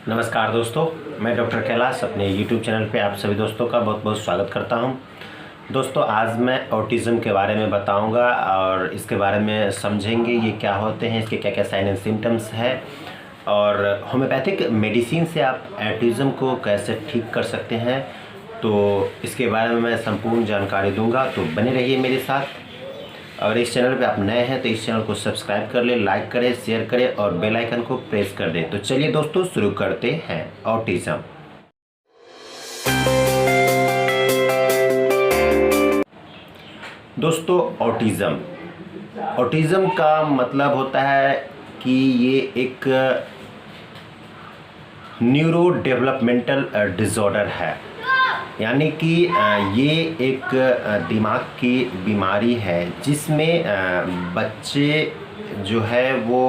नमस्कार दोस्तों, मैं डॉक्टर कैलाश अपने YouTube चैनल पे आप सभी दोस्तों का बहुत बहुत स्वागत करता हूं। दोस्तों, आज मैं ऑटिज़म के बारे में बताऊंगा और इसके बारे में समझेंगे ये क्या होते हैं, इसके क्या क्या साइन एंड सिम्टम्स है और होम्योपैथिक मेडिसिन से आप ऑटिज़म को कैसे ठीक कर सकते हैं। तो इसके बारे में मैं संपूर्ण जानकारी दूँगा, तो बने रहिए मेरे साथ। अगर इस चैनल पे आप नए हैं तो इस चैनल को सब्सक्राइब कर ले, लाइक करें, शेयर करें और बेल आइकन को प्रेस कर दें। तो चलिए दोस्तों, शुरू करते हैं। ऑटिज़म दोस्तों, ऑटिज़म का मतलब होता है कि ये एक न्यूरो डेवलपमेंटल डिसऑर्डर है, यानी कि ये एक दिमाग की बीमारी है जिसमें बच्चे जो है वो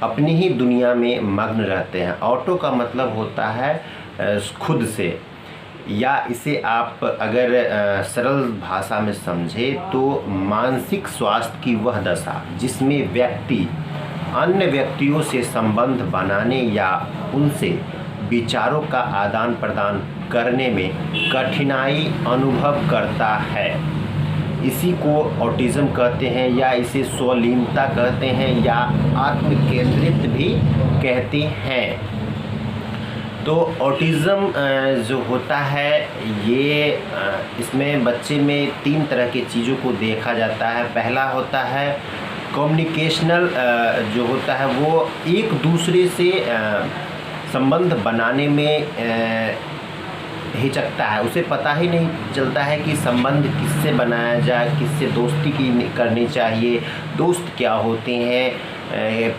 अपनी ही दुनिया में मग्न रहते हैं। ऑटो का मतलब होता है खुद से, या इसे आप अगर सरल भाषा में समझे तो मानसिक स्वास्थ्य की वह दशा जिसमें व्यक्ति अन्य व्यक्तियों से संबंध बनाने या उनसे विचारों का आदान प्रदान करने में कठिनाई अनुभव करता है। इसी को ऑटिज़म कहते हैं, या इसे स्वलीनता कहते हैं, या आत्म केंद्रित भी कहते हैं। तो ऑटिज़म जो होता है ये इसमें बच्चे में 3 तरह की चीज़ों को देखा जाता है। पहला होता है कम्युनिकेशनल, जो होता है वो एक दूसरे से संबंध बनाने में हिचकता है। उसे पता ही नहीं चलता है कि संबंध किससे बनाया जाए, किससे दोस्ती की करनी चाहिए, दोस्त क्या होते हैं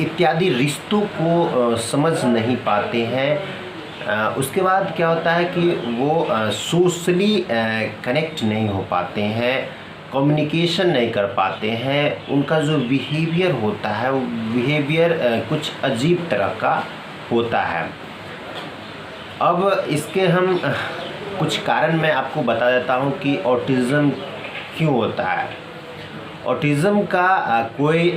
इत्यादि रिश्तों को समझ नहीं पाते हैं। उसके बाद क्या होता है कि वो सोशली कनेक्ट नहीं हो पाते हैं, कम्युनिकेशन नहीं कर पाते हैं। उनका जो बिहेवियर होता है वो बिहेवियर कुछ अजीब तरह का होता है। अब इसके हम कुछ कारण मैं आपको बता देता हूँ कि ऑटिज़म क्यों होता है। ऑटिज़म का कोई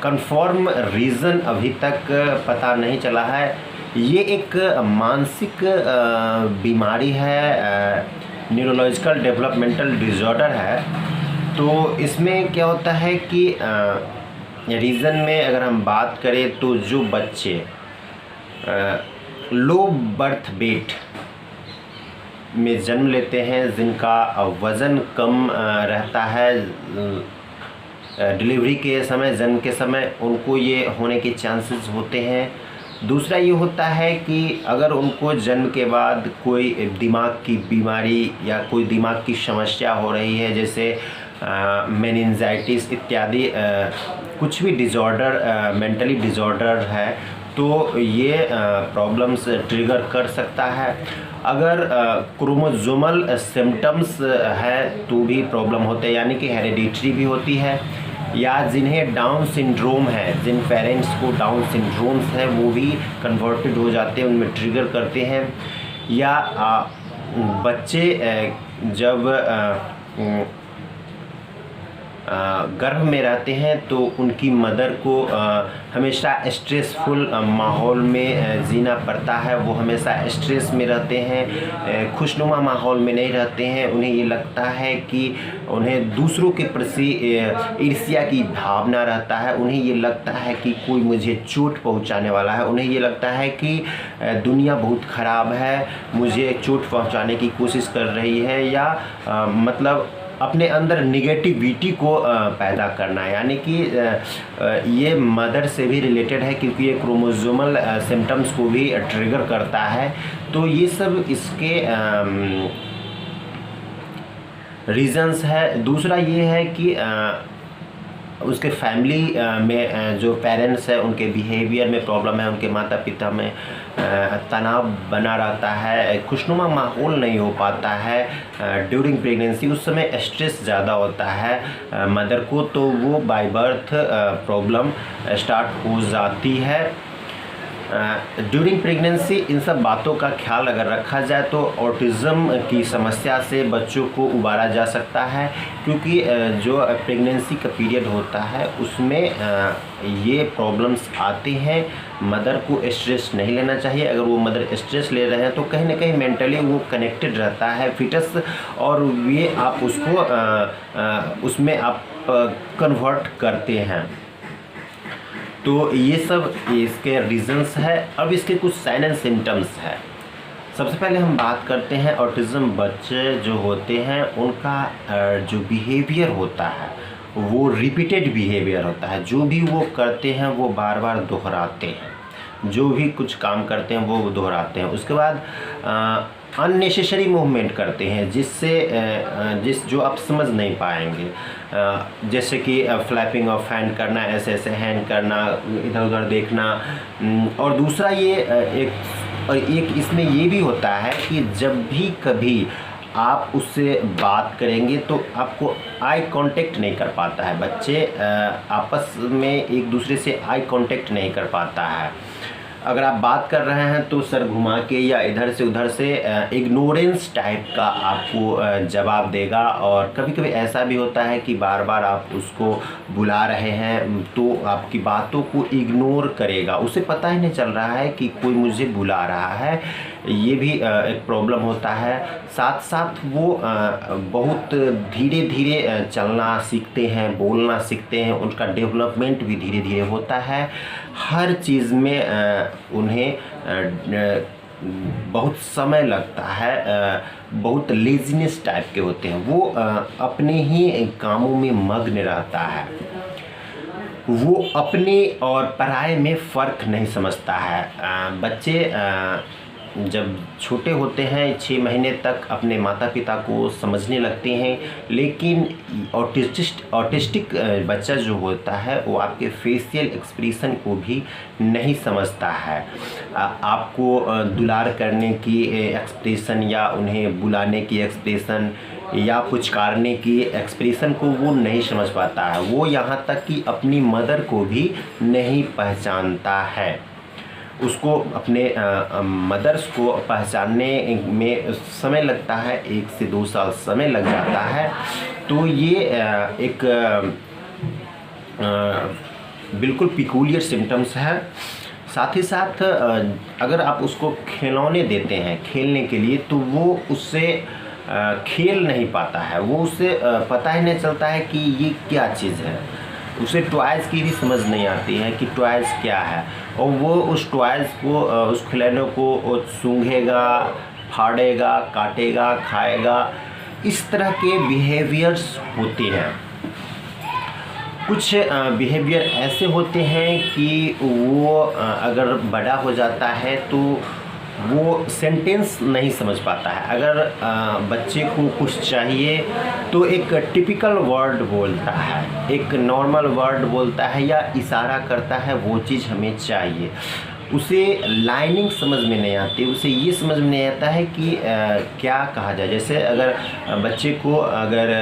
कंफर्म रीज़न अभी तक पता नहीं चला है। ये एक मानसिक बीमारी है, न्यूरोलॉजिकल डेवलपमेंटल डिसऑर्डर है। तो इसमें क्या होता है कि रीज़न में अगर हम बात करें तो जो बच्चे लो बर्थ वेट में जन्म लेते हैं, जिनका वज़न कम रहता है डिलीवरी के समय, जन्म के समय, उनको ये होने के चांसेस होते हैं। दूसरा ये होता है कि अगर उनको जन्म के बाद कोई दिमाग की बीमारी या कोई दिमाग की समस्या हो रही है, जैसे मेनिंजाइटिस इत्यादि कुछ भी डिसऑर्डर, मेंटली डिसऑर्डर है, तो ये प्रॉब्लम्स ट्रिगर कर सकता है। अगर क्रोमोसोमल सिम्टम्स है तो भी प्रॉब्लम होते हैं, यानी कि हेरिडिटरी भी होती है, या जिन्हें डाउन सिंड्रोम है, जिन पेरेंट्स को डाउन सिंड्रोम्स है वो भी कन्वर्टेड हो जाते हैं, उनमें ट्रिगर करते हैं। या बच्चे जब गर्भ में रहते हैं तो उनकी मदर को हमेशा स्ट्रेसफुल माहौल में जीना पड़ता है। वो हमेशा स्ट्रेस में रहते हैं, खुशनुमा माहौल में नहीं रहते हैं। उन्हें ये लगता है कि उन्हें दूसरों के प्रति ईर्ष्या की भावना रहता है। उन्हें ये लगता है कि कोई मुझे चोट पहुंचाने वाला है। उन्हें ये लगता है कि दुनिया बहुत ख़राब है, मुझे चोट पहुंचाने की कोशिश कर रही है, या मतलब अपने अंदर निगेटिविटी को पैदा करना, यानी कि ये मदर से भी रिलेटेड है, क्योंकि ये क्रोमोसोमल सिम्टम्स को भी ट्रिगर करता है। तो ये सब इसके रीजंस है। दूसरा ये है कि उसके फैमिली में जो पेरेंट्स है उनके बिहेवियर में प्रॉब्लम है, उनके माता पिता में तनाव बना रहता है, खुशनुमा माहौल नहीं हो पाता है ड्यूरिंग प्रेगनेंसी। उस समय स्ट्रेस ज़्यादा होता है मदर को, तो वो बाय बर्थ प्रॉब्लम स्टार्ट हो जाती है। ड्यूरिंग प्रेगनेंसी इन सब बातों का ख्याल अगर रखा जाए तो ऑटिज़म की समस्या से बच्चों को उबारा जा सकता है, क्योंकि जो प्रेगनेंसी का पीरियड होता है उसमें ये प्रॉब्लम्स आते हैं। मदर को स्ट्रेस नहीं लेना चाहिए। अगर वो मदर स्ट्रेस ले रहे हैं तो कहीं ना कहीं मेंटली वो कनेक्टेड रहता है फिटस, और ये आप उसको उसमें आप कन्वर्ट करते हैं। तो ये सब इसके रीजंस है। अब इसके कुछ साइन एंड सिम्टम्स है। सबसे पहले हम बात करते हैं ऑटिज़म बच्चे जो होते हैं उनका जो बिहेवियर होता है वो रिपीटेड बिहेवियर होता है। जो भी वो करते हैं वो बार बार दोहराते हैं, जो भी कुछ काम करते हैं वो दोहराते हैं। उसके बाद अननेसेसरी मूवमेंट करते हैं जिससे जो आप समझ नहीं पाएंगे, जैसे कि फ्लैपिंग ऑफ हैंड करना, ऐसे ऐसे हैंड करना, इधर उधर देखना। और दूसरा ये एक इसमें ये भी होता है कि जब भी कभी आप उससे बात करेंगे तो आपको आई कांटेक्ट नहीं कर पाता है। बच्चे आपस में एक दूसरे से आई कांटेक्ट नहीं कर पाता है। अगर आप बात कर रहे हैं तो सर घुमा के या इधर से उधर से इग्नोरेंस टाइप का आपको जवाब देगा। और कभी कभी ऐसा भी होता है कि बार बार आप उसको बुला रहे हैं तो आपकी बातों को इग्नोर करेगा, उसे पता ही नहीं चल रहा है कि कोई मुझे बुला रहा है। ये भी एक प्रॉब्लम होता है। साथ साथ वो बहुत धीरे धीरे चलना सीखते हैं, बोलना सीखते हैं, उनका डेवलपमेंट भी धीरे धीरे होता है। हर चीज़ में उन्हें बहुत समय लगता है, बहुत लेजीनेस टाइप के होते हैं। वो अपने ही कामों में मग्न रहता है, वो अपने और पराये में फ़र्क नहीं समझता है। बच्चे जब छोटे होते हैं 6 महीने तक अपने माता पिता को समझने लगते हैं, लेकिन ऑटिस्टिक बच्चा जो होता है वो आपके फेशियल एक्सप्रेशन को भी नहीं समझता है। आपको दुलार करने की एक्सप्रेशन या उन्हें बुलाने की एक्सप्रेशन या पुचकारने की एक्सप्रेशन को वो नहीं समझ पाता है। वो यहाँ तक कि अपनी मदर को भी नहीं पहचानता है। उसको अपने मदर्स को पहचानने में समय लगता है, 1 से 2 साल समय लग जाता है। तो ये एक बिल्कुल पिकूलियर सिम्टम्स है। साथ ही साथ अगर आप उसको खिलौने देते हैं खेलने के लिए तो वो उससे खेल नहीं पाता है। वो उससे पता ही नहीं चलता है कि ये क्या चीज़ है। उसे टॉयज़ की भी समझ नहीं आती है कि टॉयज़ क्या है, और वो उस टॉयज़ को उस खिलौने को सूंघेगा, फाड़ेगा, काटेगा, खाएगा। इस तरह के बिहेवियर्स होते हैं। कुछ बिहेवियर ऐसे होते हैं कि वो अगर बड़ा हो जाता है तो वो सेंटेंस नहीं समझ पाता है। अगर बच्चे को कुछ चाहिए तो एक टिपिकल वर्ड बोलता है, एक नॉर्मल वर्ड बोलता है या इशारा करता है, वो चीज़ हमें चाहिए। उसे लाइनिंग समझ में नहीं आती, उसे ये समझ में नहीं आता है कि क्या कहा जाए। जैसे अगर बच्चे को अगर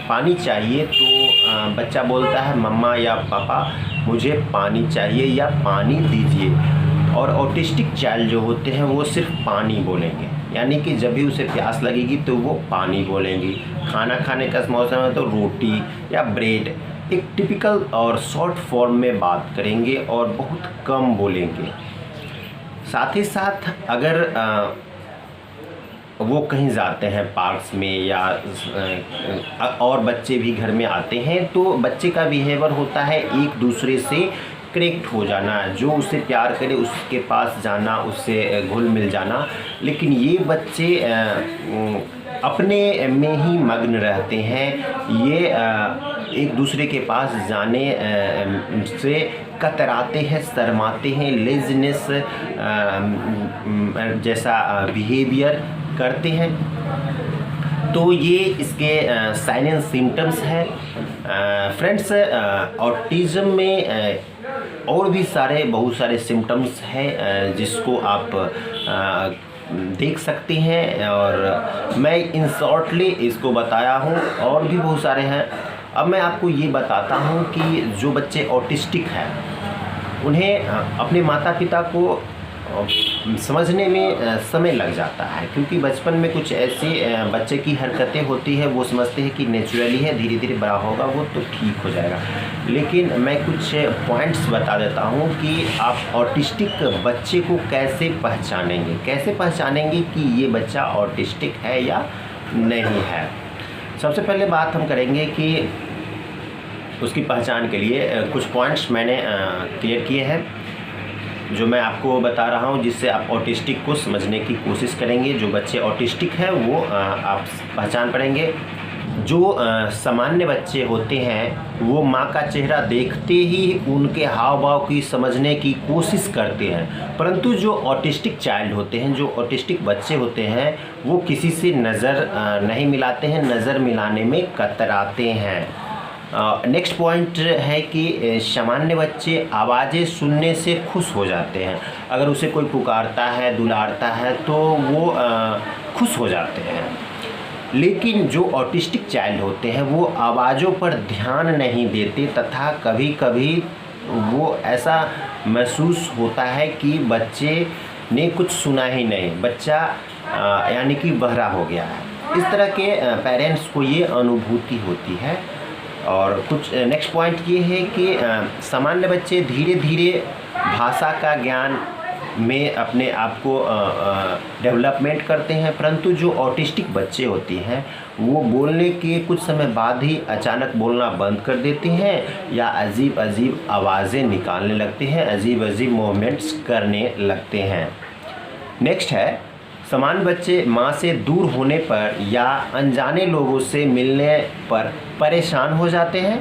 पानी चाहिए तो बच्चा बोलता है मम्मा या पापा मुझे पानी चाहिए या पानी दीजिए। और ऑटिस्टिक चाइल्ड जो होते हैं वो सिर्फ पानी बोलेंगे, यानी कि जब भी उसे प्यास लगेगी तो वो पानी बोलेंगी। खाना खाने का मौसम है तो रोटी या ब्रेड, एक टिपिकल और शॉर्ट फॉर्म में बात करेंगे और बहुत कम बोलेंगे। साथ ही साथ अगर वो कहीं जाते हैं पार्क्स में या और बच्चे भी घर में आते हैं तो बच्चे का बिहेवियर होता है एक दूसरे से कनेक्ट हो जाना, जो उससे प्यार करे उसके पास जाना, उससे घुल मिल जाना। लेकिन ये बच्चे अपने में ही मग्न रहते हैं। ये एक दूसरे के पास जाने से कतराते हैं, शर्माते हैं, लेज़नेस जैसा बिहेवियर करते हैं। तो ये इसके साइन एंड सिम्टम्स हैं। फ्रेंड्स, ऑटिज़म में और भी बहुत सारे सिम्टम्स हैं जिसको आप देख सकते हैं, और मैं इन शॉर्टली इसको बताया हूँ। और भी बहुत सारे हैं। अब मैं आपको ये बताता हूँ कि जो बच्चे ऑटिस्टिक हैं उन्हें अपने माता पिता को समझने में समय लग जाता है, क्योंकि बचपन में कुछ ऐसी बच्चे की हरकतें होती है, वो समझते हैं कि नेचुरली है, धीरे धीरे बड़ा होगा वो तो ठीक हो जाएगा। लेकिन मैं कुछ पॉइंट्स बता देता हूँ कि आप ऑटिस्टिक बच्चे को कैसे पहचानेंगे कि ये बच्चा ऑटिस्टिक है या नहीं है। सबसे पहले बात हम करेंगे कि उसकी पहचान के लिए कुछ पॉइंट्स मैंने क्लियर किए हैं, जो मैं आपको बता रहा हूं, जिससे आप ऑटिस्टिक को समझने की कोशिश करेंगे। जो बच्चे ऑटिस्टिक हैं वो आप पहचान पाएंगे। जो सामान्य बच्चे होते हैं वो माँ का चेहरा देखते ही उनके हाव भाव की समझने की कोशिश करते हैं, परंतु जो ऑटिस्टिक चाइल्ड होते हैं, जो ऑटिस्टिक बच्चे होते हैं, वो किसी से नज़र नहीं मिलाते हैं, नज़र मिलाने में कतराते हैं। नेक्स्ट पॉइंट है कि सामान्य बच्चे आवाज़ें सुनने से खुश हो जाते हैं। अगर उसे कोई पुकारता है, दुलारता है तो वो खुश हो जाते हैं। लेकिन जो ऑटिस्टिक चाइल्ड होते हैं वो आवाज़ों पर ध्यान नहीं देते, तथा कभी कभी वो ऐसा महसूस होता है कि बच्चे ने कुछ सुना ही नहीं, बच्चा यानी कि बहरा हो गया है। इस तरह के पेरेंट्स को ये अनुभूति होती है। और कुछ नेक्स्ट पॉइंट ये है कि सामान्य बच्चे धीरे धीरे भाषा का ज्ञान में अपने आप को डेवलपमेंट करते हैं, परंतु जो ऑटिस्टिक बच्चे होते हैं वो बोलने के कुछ समय बाद ही अचानक बोलना बंद कर देते हैं या अजीब अजीब आवाज़ें निकालने लगते हैं, अजीब अजीब मूवमेंट्स करने लगते हैं। नेक्स्ट है, सामान्य बच्चे माँ से दूर होने पर या अनजाने लोगों से मिलने पर परेशान हो जाते हैं,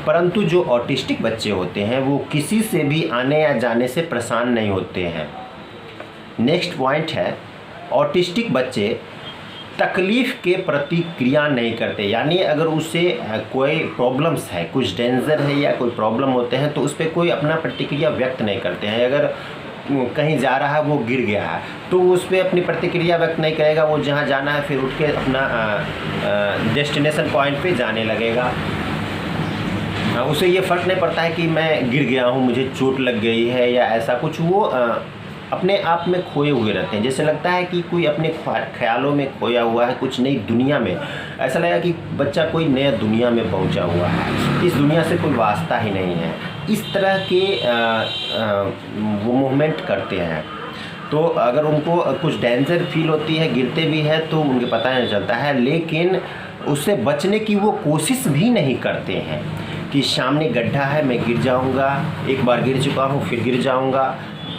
परंतु जो ऑटिस्टिक बच्चे होते हैं वो किसी से भी आने या जाने से परेशान नहीं होते हैं। नेक्स्ट पॉइंट है, ऑटिस्टिक बच्चे तकलीफ़ के प्रतिक्रिया नहीं करते, यानी अगर उसे कोई प्रॉब्लम्स है, कुछ डेंजर है या कोई प्रॉब्लम होते हैं तो उस पर कोई अपना प्रतिक्रिया व्यक्त नहीं करते हैं। अगर कहीं जा रहा है, वो गिर गया है, तो उस पर अपनी प्रतिक्रिया व्यक्त नहीं करेगा, वो जहाँ जाना है फिर उठ के अपना डेस्टिनेशन पॉइंट पे जाने लगेगा। उसे ये फ़र्क नहीं पड़ता है कि मैं गिर गया हूँ, मुझे चोट लग गई है या ऐसा कुछ। वो अपने आप में खोए हुए रहते हैं, जैसे लगता है कि कोई अपने ख्यालों में खोया हुआ है, कुछ नई दुनिया में। ऐसा लगा कि बच्चा कोई नया दुनिया में पहुंचा हुआ है, इस दुनिया से कोई वास्ता ही नहीं है। इस तरह के वो मूवमेंट करते हैं। तो अगर उनको कुछ डेंजर फील होती है, गिरते भी है तो उनके पता नहीं चलता है, लेकिन उससे बचने की वो कोशिश भी नहीं करते हैं कि सामने गड्ढा है, मैं गिर जाऊंगा, एक बार गिर चुका हूँ फिर गिर जाऊंगा।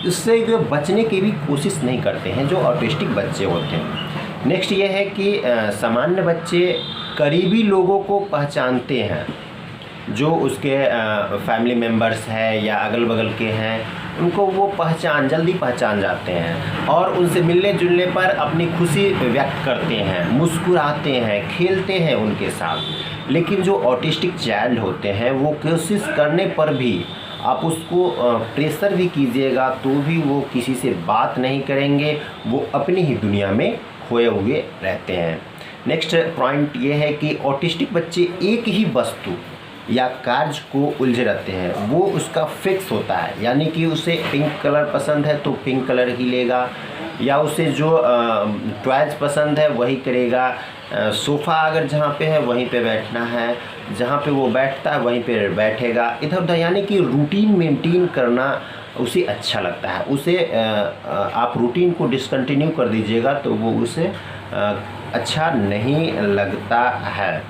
इससे वे बचने की भी कोशिश नहीं करते हैं जो ऑटिस्टिक बच्चे होते हैं। नेक्स्ट ये है कि सामान्य बच्चे करीबी लोगों को पहचानते हैं, जो उसके फैमिली मेम्बर्स हैं या अगल बगल के हैं, उनको वो जल्दी पहचान जाते हैं और उनसे मिलने जुलने पर अपनी खुशी व्यक्त करते हैं, मुस्कुराते हैं, खेलते हैं उनके साथ। लेकिन जो ऑटिस्टिक चाइल्ड होते हैं वो कोशिश करने पर भी आप उसको प्रेशर भी कीजिएगा तो भी वो किसी से बात नहीं करेंगे, वो अपनी ही दुनिया में खोए हुए रहते हैं। नेक्स्ट पॉइंट ये है कि ऑटिस्टिक बच्चे एक ही वस्तु या कार्य को उलझे रहते हैं, वो उसका फिक्स होता है, यानी कि उसे पिंक कलर पसंद है तो पिंक कलर ही लेगा, या उसे जो टॉयज पसंद है वही करेगा। सोफ़ा अगर जहाँ पे है वहीं पे बैठना है, जहाँ पे वो बैठता है वहीं पे बैठेगा, इधर उधर, यानी कि रूटीन मेंटेन करना उसे अच्छा लगता है। उसे आप रूटीन को डिसकंटिन्यू कर दीजिएगा तो वो उसे अच्छा नहीं लगता है।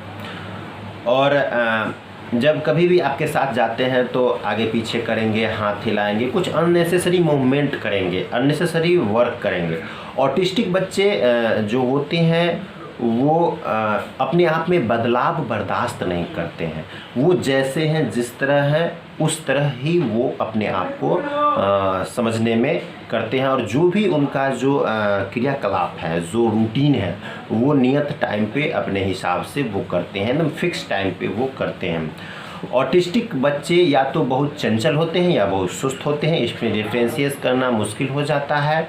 और जब कभी भी आपके साथ जाते हैं तो आगे पीछे करेंगे, हाथ हिलाएंगे, कुछ अननेसेसरी मूवमेंट करेंगे, अननेसेसरी वर्क करेंगे। ऑटिस्टिक बच्चे जो होते हैं वो अपने आप में बदलाव बर्दाश्त नहीं करते हैं, वो जैसे हैं, जिस तरह हैं उस तरह ही वो अपने आप को समझने में करते हैं। और जो भी उनका जो क्रियाकलाप है, जो रूटीन है, वो नियत टाइम पे अपने हिसाब से वो करते हैं, एकदम फिक्स टाइम पे वो करते हैं। ऑटिस्टिक बच्चे या तो बहुत चंचल होते हैं या बहुत सुस्त होते हैं, इसमें डिफ्रेंशिएट करना मुश्किल हो जाता है।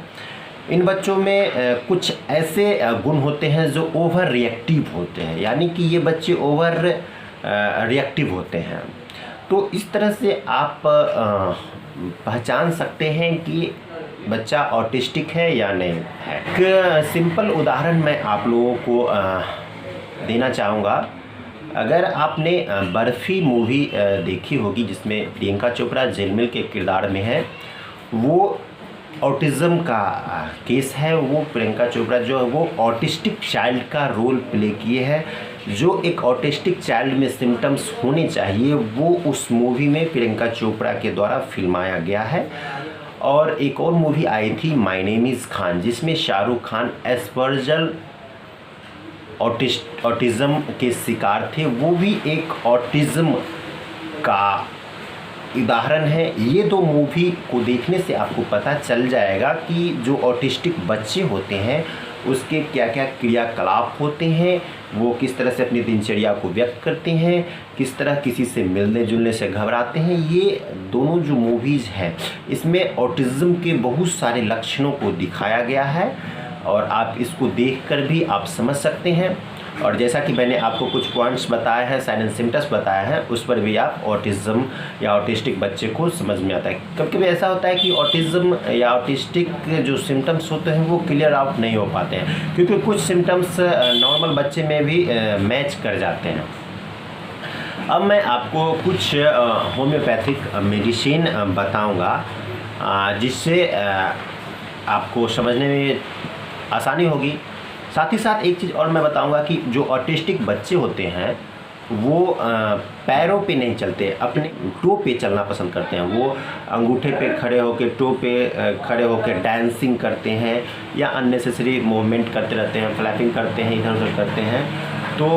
इन बच्चों में कुछ ऐसे गुण होते हैं जो ओवर रिएक्टिव होते हैं, यानी कि ये बच्चे ओवर रिएक्टिव होते हैं। तो इस तरह से आप पहचान सकते हैं कि बच्चा ऑटिस्टिक है या नहीं है। एक सिंपल उदाहरण मैं आप लोगों को देना चाहूँगा। अगर आपने बर्फ़ी मूवी देखी होगी जिसमें प्रियंका चोपड़ा जेलमिल के किरदार में है, वो ऑटिज़म का केस है। वो प्रियंका चोपड़ा जो है वो ऑटिस्टिक चाइल्ड का रोल प्ले किए हैं। जो एक ऑटिस्टिक चाइल्ड में सिम्टम्स होने चाहिए वो उस मूवी में प्रियंका चोपड़ा के द्वारा फिल्माया गया है। और एक और मूवी आई थी माय नेम इज़ खान, जिसमें शाहरुख खान एस्पर्जर ऑटिज़म के शिकार थे। वो भी एक ऑटिज़म का उदाहरण है। ये दो मूवी को देखने से आपको पता चल जाएगा कि जो ऑटिस्टिक बच्चे होते हैं उसके क्या क्या क्रियाकलाप होते हैं, वो किस तरह से अपनी दिनचर्या को व्यक्त करते हैं, किस तरह किसी से मिलने जुलने से घबराते हैं। ये दोनों जो मूवीज़ हैं इसमें ऑटिज़म के बहुत सारे लक्षणों को दिखाया गया है और आप इसको देखकर भी आप समझ सकते हैं। और जैसा कि मैंने आपको कुछ पॉइंट्स बताए हैं, साइन एंड सिम्टम्स बताए हैं, उस पर भी आप ऑटिज़म या ऑटिस्टिक बच्चे को समझ में आता है। कभी-कभी ऐसा होता है कि ऑटिज़म या ऑटिस्टिक जो सिम्टम्स होते हैं वो क्लियर आउट नहीं हो पाते हैं, क्योंकि कुछ सिम्टम्स नॉर्मल बच्चे में भी मैच कर जाते हैं। अब मैं आपको कुछ होम्योपैथिक मेडिसिन बताऊँगा जिससे आपको समझने में आसानी होगी। साथ ही साथ एक चीज़ और मैं बताऊंगा कि जो ऑटिस्टिक बच्चे होते हैं वो पैरों पे नहीं चलते, अपने टो पे चलना पसंद करते हैं। वो अंगूठे पे खड़े होकर, टो पे खड़े होकर डांसिंग करते हैं या अननेसेसरी मूवमेंट करते रहते हैं, फ्लैपिंग करते हैं, इधर उधर करते हैं। तो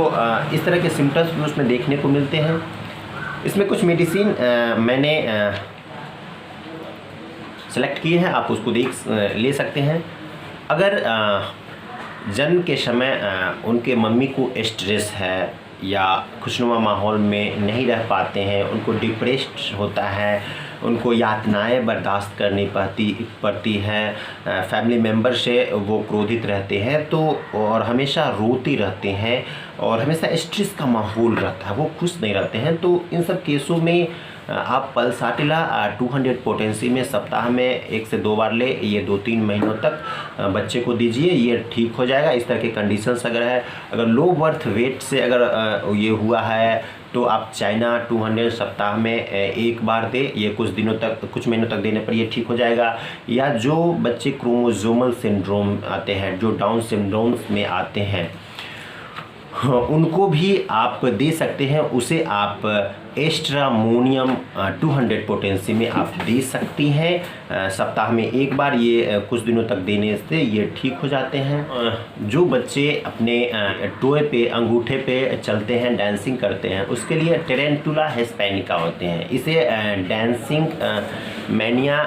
इस तरह के सिम्टम्स भी उसमें देखने को मिलते हैं। इसमें कुछ मेडिसिन मैंने सेलेक्ट किए हैं, आप उसको ले सकते हैं। अगर जन्म के समय उनके मम्मी को स्ट्रेस है या खुशनुमा माहौल में नहीं रह पाते हैं, उनको डिप्रेस्ड होता है, उनको यातनाएं बर्दाश्त करनी पड़ती हैं, फैमिली मेम्बर से वो क्रोधित रहते हैं तो और हमेशा रोते रहते हैं और हमेशा स्ट्रेस का माहौल रहता है, वो खुश नहीं रहते हैं, तो इन सब केसों में आप पल्साटिला 200 पोटेंसी में सप्ताह में 1 से 2 बार ले, ये 2-3 महीनों तक बच्चे को दीजिए, ये ठीक हो जाएगा। इस तरह के कंडीशंस अगर है, अगर लो बर्थ वेट से अगर ये हुआ है तो आप चाइना 200 सप्ताह में 1 बार दे, ये कुछ महीनों तक देने पर ये ठीक हो जाएगा। या जो बच्चे क्रोमोसोमल सिंड्रोम आते हैं, जो डाउन सिंड्रोम्स में आते हैं, उनको भी आप दे सकते हैं। उसे आप एस्ट्रामोनियम 200 पोटेंसी में आप दे सकती हैं सप्ताह में 1 बार। ये कुछ दिनों तक देने से ये ठीक हो जाते हैं। जो बच्चे अपने टोए पे, अंगूठे पे चलते हैं, डांसिंग करते हैं, उसके लिए टेरेंटुला हिस्पैनिका होते हैं। इसे डांसिंग मैनिया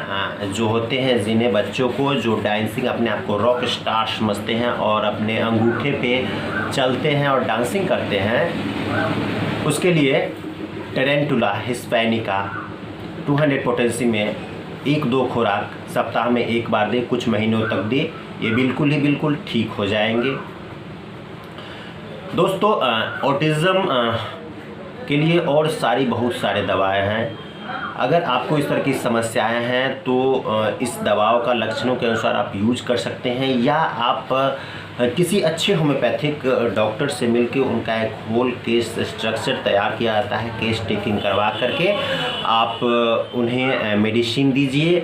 जो होते हैं, जिन्हें बच्चों को जो डांसिंग अपने आप को रॉक स्टार समझते हैं और अपने अंगूठे पे चलते हैं और डांसिंग करते हैं, उसके लिए टेरेंटुला हिस्पैनिका 200 पोटेंसी में 1-2 खुराक सप्ताह में 1 बार दे, कुछ महीनों तक दे, ये बिल्कुल ठीक हो जाएंगे। दोस्तों, ऑटिज़म के लिए और बहुत सारे दवाएं हैं। अगर आपको इस तरह की समस्याएं हैं तो इस दवाओं का लक्षणों के अनुसार आप यूज कर सकते हैं, या आप किसी अच्छे होम्योपैथिक डॉक्टर से मिलकर उनका एक होल केस स्ट्रक्चर तैयार किया जाता है। केस टेकिंग करवा करके आप उन्हें मेडिसिन दीजिए।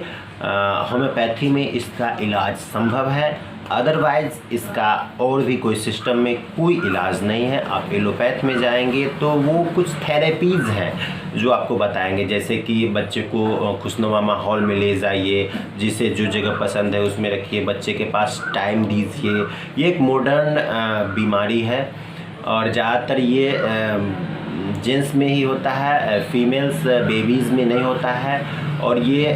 होम्योपैथी में इसका इलाज संभव है, अदरवाइज़ इसका और भी कोई सिस्टम में कोई इलाज नहीं है। आप एलोपैथ में जाएंगे तो वो कुछ थेरेपीज़ हैं जो आपको बताएंगे, जैसे कि बच्चे को खुशनुमा माहौल में ले जाइए, जिसे जो जगह पसंद है उसमें रखिए, बच्चे के पास टाइम दीजिए। ये एक मॉडर्न बीमारी है और ज़्यादातर ये जेंट्स में ही होता है, फीमेल्स बेबीज़ में नहीं होता है, और ये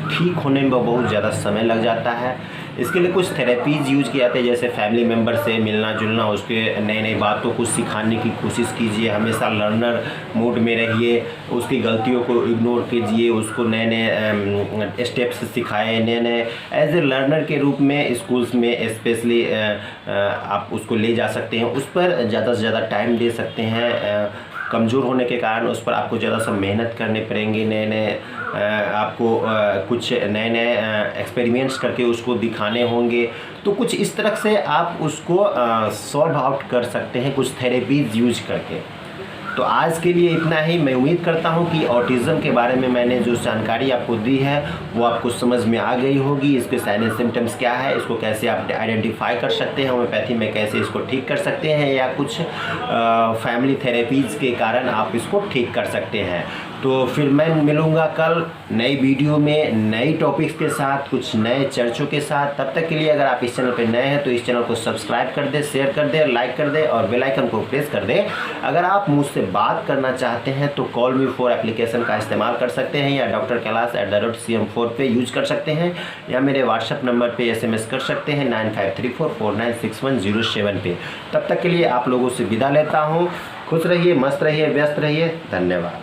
ठीक होने में बहुत ज़्यादा समय लग जाता है। इसके लिए कुछ थेरेपीज़ यूज किए जाते हैं, जैसे फैमिली मेम्बर से मिलना जुलना, उसके नई बातों को सिखाने की कोशिश कीजिए, हमेशा लर्नर मोड में रहिए, उसकी गलतियों को इग्नोर कीजिए, उसको नए स्टेप्स सिखाए, नए एज ए लर्नर के रूप में स्कूल्स में स्पेशली आप उसको ले जा सकते हैं, उस पर ज़्यादा से ज़्यादा टाइम दे सकते हैं। कमज़ोर होने के कारण उस पर आपको ज़्यादा सा मेहनत करने पड़ेंगे, नए नए आपको कुछ नए नए एक्सपेरिमेंट्स करके उसको दिखाने होंगे। तो कुछ इस तरह से आप उसको सॉल्व आउट कर सकते हैं कुछ थेरेपीज़ यूज करके। तो आज के लिए इतना ही। मैं उम्मीद करता हूं कि ऑटिज़म के बारे में मैंने जो जानकारी आपको दी है वो आपको समझ में आ गई होगी। इसके साइन एंड सिम्टम्स क्या है, इसको कैसे आप आइडेंटिफाई कर सकते हैं, होम्योपैथी में कैसे इसको ठीक कर सकते हैं, या कुछ फैमिली थेरेपीज़ के कारण आप इसको ठीक कर सकते हैं। तो फिर मैं मिलूँगा कल नई वीडियो में नई टॉपिक्स के साथ, कुछ नए चर्चों के साथ। तब तक के लिए अगर आप इस चैनल पर नए हैं तो इस चैनल को सब्सक्राइब कर दें, शेयर कर दें, लाइक कर दें और बेल आइकन को प्रेस कर दें। अगर आप मुझसे बात करना चाहते हैं तो कॉल मी 4 एप्लीकेशन का इस्तेमाल कर सकते हैं, या drkailash@cm4 पे यूज कर सकते हैं, या मेरे व्हाट्सएप नंबर पे SMS कर सकते हैं 9534496107 पे। तब तक के लिए आप लोगों से विदा लेता हूँ। खुश रहिए, मस्त रहिए, व्यस्त रहिए। धन्यवाद।